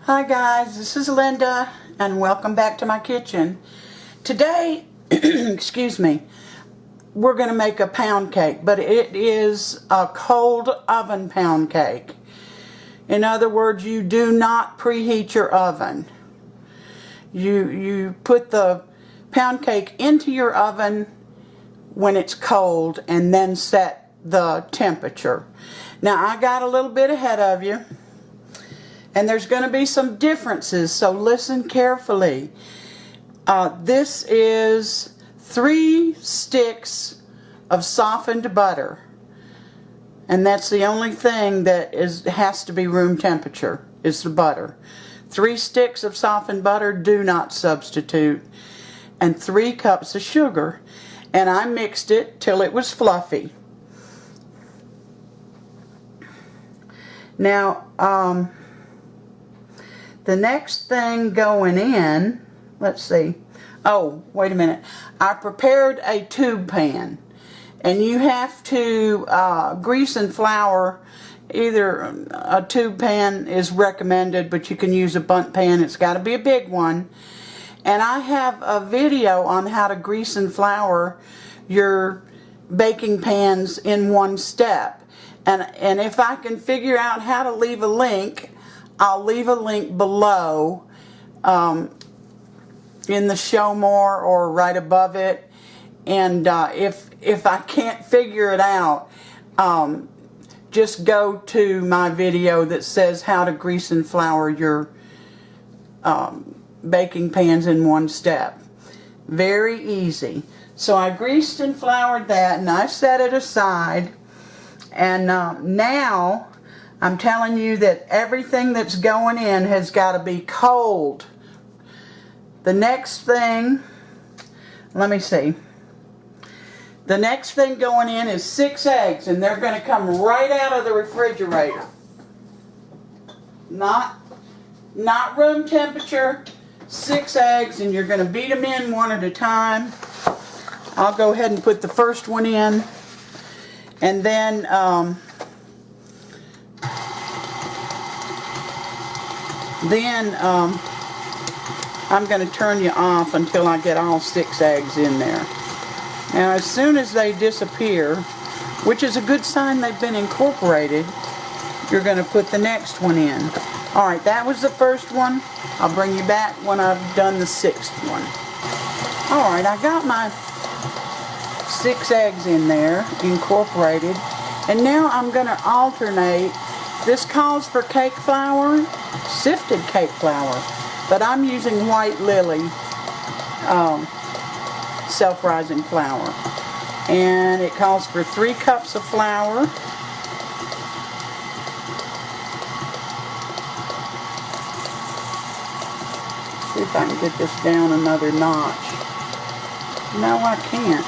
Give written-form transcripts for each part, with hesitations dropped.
Hi guys, this is Linda and welcome back to my kitchen. Today, excuse me, we're going to make a pound cake, but it is a cold oven pound cake. In other words, you do not preheat your oven. You put the pound cake into your oven when it's cold and then set the temperature. Now I got a little bit ahead of you. And there's going to be some differences, so listen carefully. This is 3 sticks of softened butter. And that's the only thing that has to be room temperature, is the butter. 3 sticks of softened butter, do not substitute. And 3 cups of sugar. And I mixed it till it was fluffy. Now, the next thing going in, let's see. Oh, wait a minute. I prepared a tube pan. And you have to grease and flour. Either a tube pan is recommended, but you can use a BUNDT pan. It's got to be a big one. And I have a video on how to grease and flour your baking pans in one step. And if I can figure out how to leave a link, I'll leave a link below in the show more or right above it. And if I can't figure it out, just go to my video that says how to grease and flour your baking pans in one step. Very easy. So I greased and floured that and I set it aside. And now I'm telling you that everything that's going in has got to be cold. The next thing, let me see. The next thing going in is 6 eggs, and they're going to come right out of the refrigerator. Not room temperature, 6 eggs, and you're going to beat them in one at a time. I'll go ahead and put the first one in, and then I'm going to turn you off until I get all 6 eggs in there. Now as soon as they disappear, which is a good sign they've been incorporated, you're going to put the next one in. Alright, that was the first one. I'll bring you back when I've done the 6th one. Alright, I got my 6 eggs in there, incorporated. And now I'm going to alternate. This calls for cake flour, sifted cake flour, but I'm using White Lily self-rising flour. And it calls for 3 cups of flour. See if I can get this down another notch. No, I can't.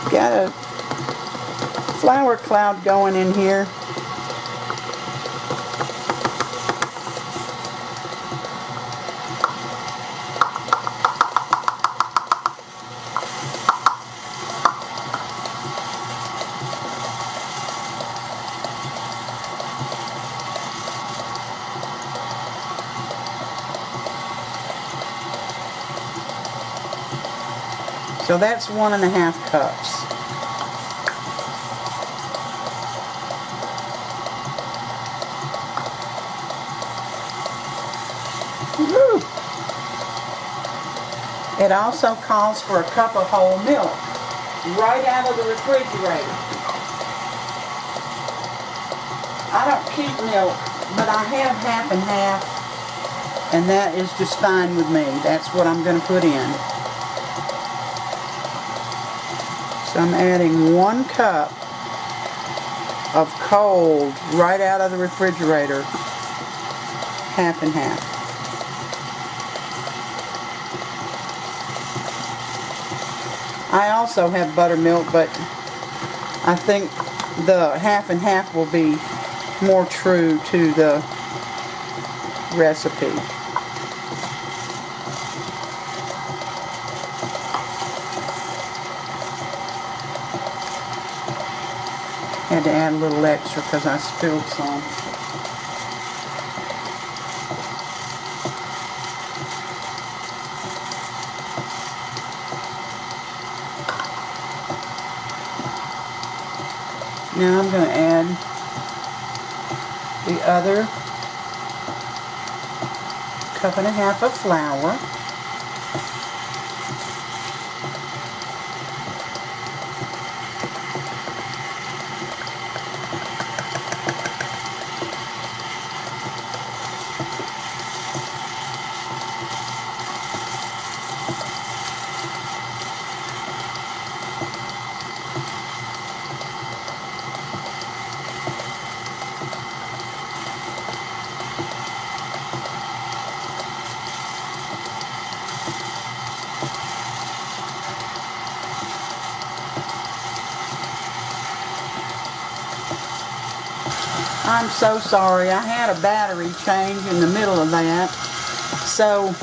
Got a flour cloud going in here. So that's 1½ cups. Woo. It also calls for a cup of whole milk right out of the refrigerator. I don't keep milk, but I have half and half, and that is just fine with me. That's what I'm going to put in. So I'm adding 1 cup of cold right out of the refrigerator, half and half. I also have buttermilk, but I think the half and half will be more true to the recipe. Had to add a little extra because I spilled some. Now I'm going to add the other 1.5 cups of flour. I'm so sorry, I had a battery change in the middle of that, so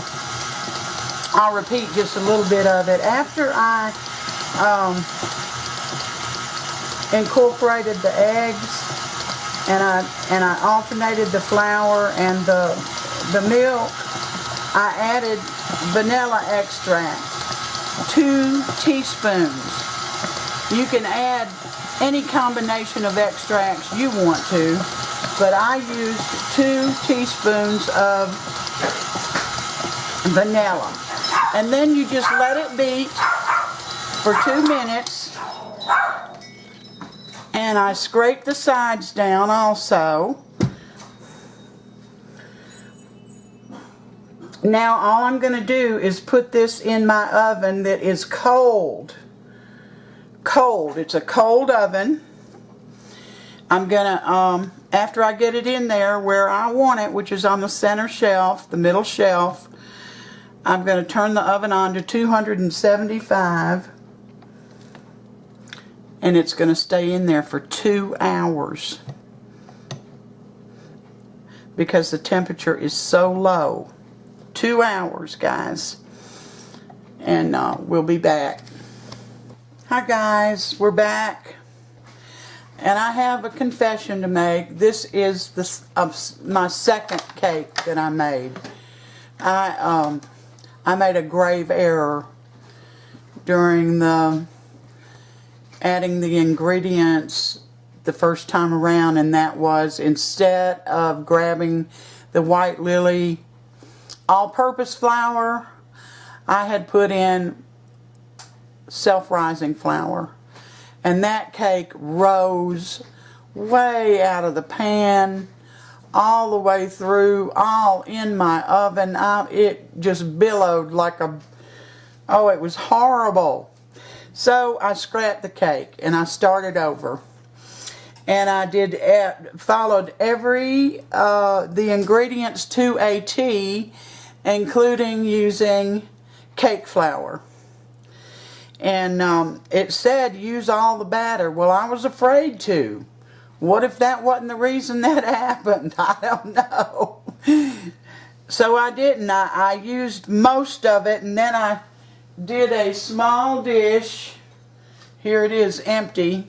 I'll repeat just a little bit of it. After I incorporated the eggs and I alternated the flour and the milk, I added vanilla extract, 2 teaspoons. You can add any combination of extracts you want to, but I used 2 teaspoons of vanilla. And then you just let it beat for 2 minutes. And I scrape the sides down also. Now all I'm going to do is put this in my oven that is cold. It's a cold oven. I'm gonna after I get it in there where I want it, which is on the center shelf, the middle shelf, I'm gonna turn the oven on to 275, and it's gonna stay in there for 2 hours because the temperature is so low. 2 hours, guys, and we'll be back. Hi guys, we're back, and I have a confession to make. This is my second cake that I made. I made a grave error during adding the ingredients the first time around, and that was, instead of grabbing the White Lily all-purpose flour, I had put in self-rising flour, and that cake rose way out of the pan all the way through, all in my oven. It just billowed like it was horrible. So I scrapped the cake and I started over, and I followed the ingredients to a T, including using cake flour. And it said use all the batter. Well, I was afraid to. What if that wasn't the reason that happened? I don't know. So I didn't. I used most of it, and then I did a small dish. Here it is, empty.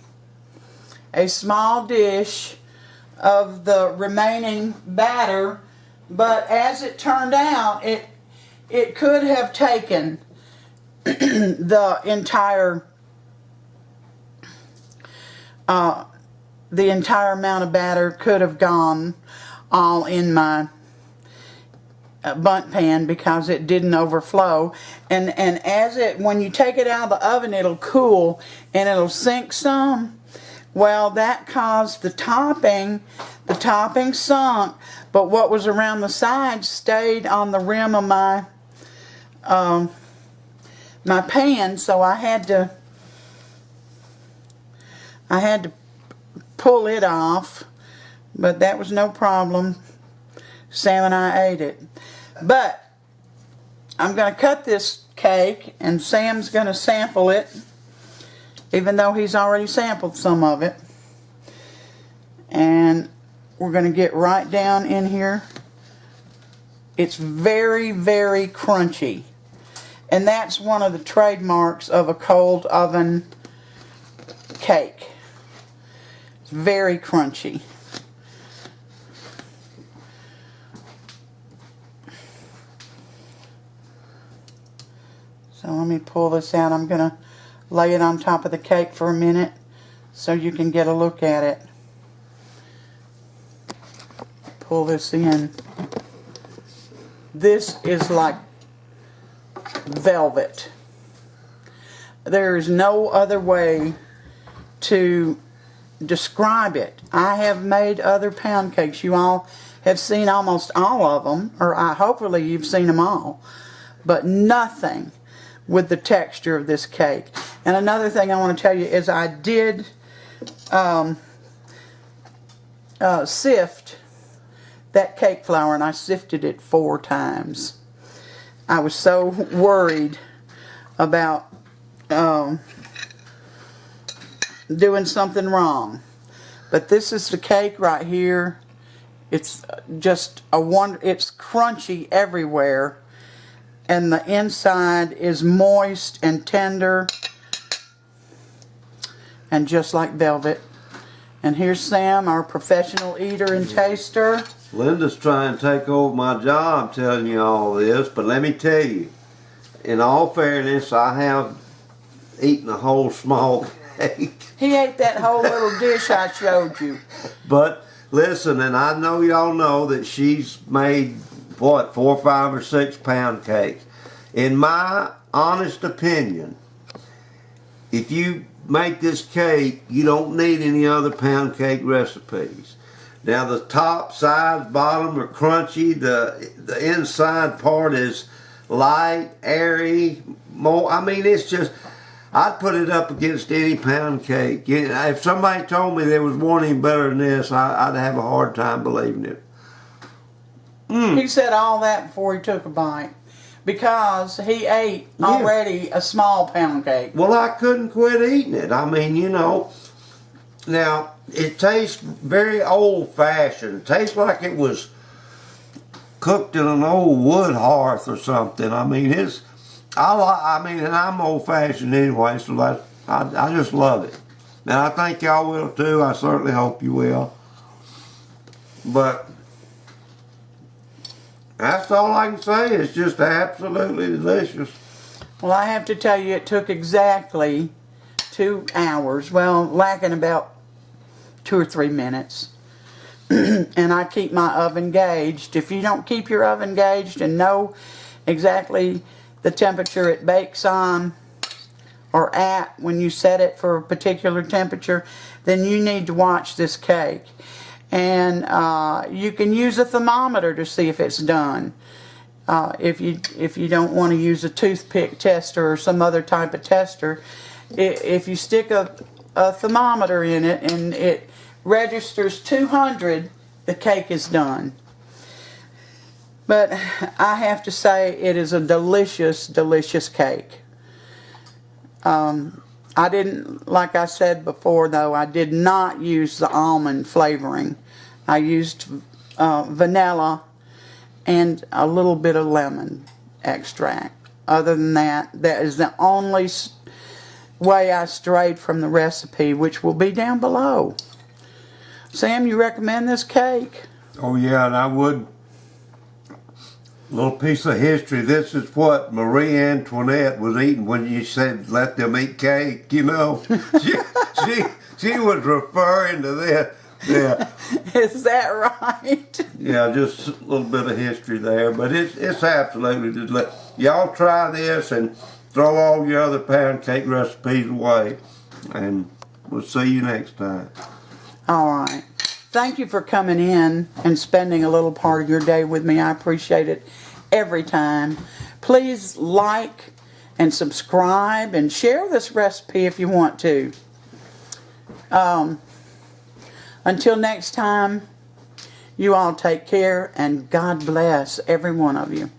A small dish of the remaining batter. But as it turned out, it could have taken the entire amount of batter could have gone all in my bundt pan because it didn't overflow. And when you take it out of the oven, it'll cool and it'll sink some. Well, that caused the topping sunk, but what was around the sides stayed on the rim of my my pan, so I had to pull it off, but that was no problem. Sam and I ate it. But I'm going to cut this cake, and Sam's going to sample it, even though he's already sampled some of it. And we're going to get right down in here. It's very, very crunchy. And that's one of the trademarks of a cold oven cake. It's very crunchy. So let me pull this out. I'm going to lay it on top of the cake for a minute so you can get a look at it. Pull this in. This is like velvet. There is no other way to describe it. I have made other pound cakes. You all have seen almost all of them, or hopefully you've seen them all, but nothing with the texture of this cake. And another thing I want to tell you is I did sift that cake flour, and I sifted it 4 times. I was so worried about doing something wrong. But this is the cake right here. It's just a wonder. It's crunchy everywhere, and the inside is moist and tender and just like velvet. And here's Sam, our professional eater and taster. Linda's trying to take over my job telling you all this, but let me tell you, in all fairness, I have eaten a whole small cake. He ate that whole little dish I showed you. But listen, and I know y'all know that she's made, what, 4, 5, or 6 pound cakes. In my honest opinion, if you make this cake, you don't need any other pound cake recipes. Now the top, sides, bottom are crunchy. The inside part is light, airy, more. I mean, it's just, I'd put it up against any pound cake. If somebody told me there was one even better than this, I'd have a hard time believing it. He said all that before he took a bite, because he ate already a small pound cake. Well, I couldn't quit eating it. I mean, you know, now it tastes very old-fashioned. It tastes like it was cooked in an old wood hearth or something. I mean, and I'm old-fashioned anyway, so I just love it. And I think y'all will too. I certainly hope you will. But that's all I can say. It's just absolutely delicious. Well, I have to tell you, it took exactly 2 hours. Well, lacking about 2 or 3 minutes. And I keep my oven gauged. If you don't keep your oven gauged and know exactly the temperature it bakes on or at when you set it for a particular temperature, then you need to watch this cake. And you can use a thermometer to see if it's done. If you don't want to use a toothpick tester or some other type of tester, if you stick a thermometer in it and it registers 200, the cake is done. But I have to say, it is a delicious, delicious cake. I didn't, like I said before though, I did not use the almond flavoring. I used vanilla and a little bit of lemon extract. Other than that, that is the only way I strayed from the recipe, which will be down below. Sam, you recommend this cake? Oh yeah, and I would. Little piece of history. This is what Marie Antoinette was eating when you said let them eat cake. You know, she was referring to that. Yeah. Is that right? Yeah, just a little bit of history there, but it's absolutely delicious. Y'all try this and throw all your other pound cake recipes away, and we'll see you next time. All right. Thank you for coming in and spending a little part of your day with me. I appreciate it every time. Please like and subscribe and share this recipe if you want to. Until next time, you all take care and God bless every one of you.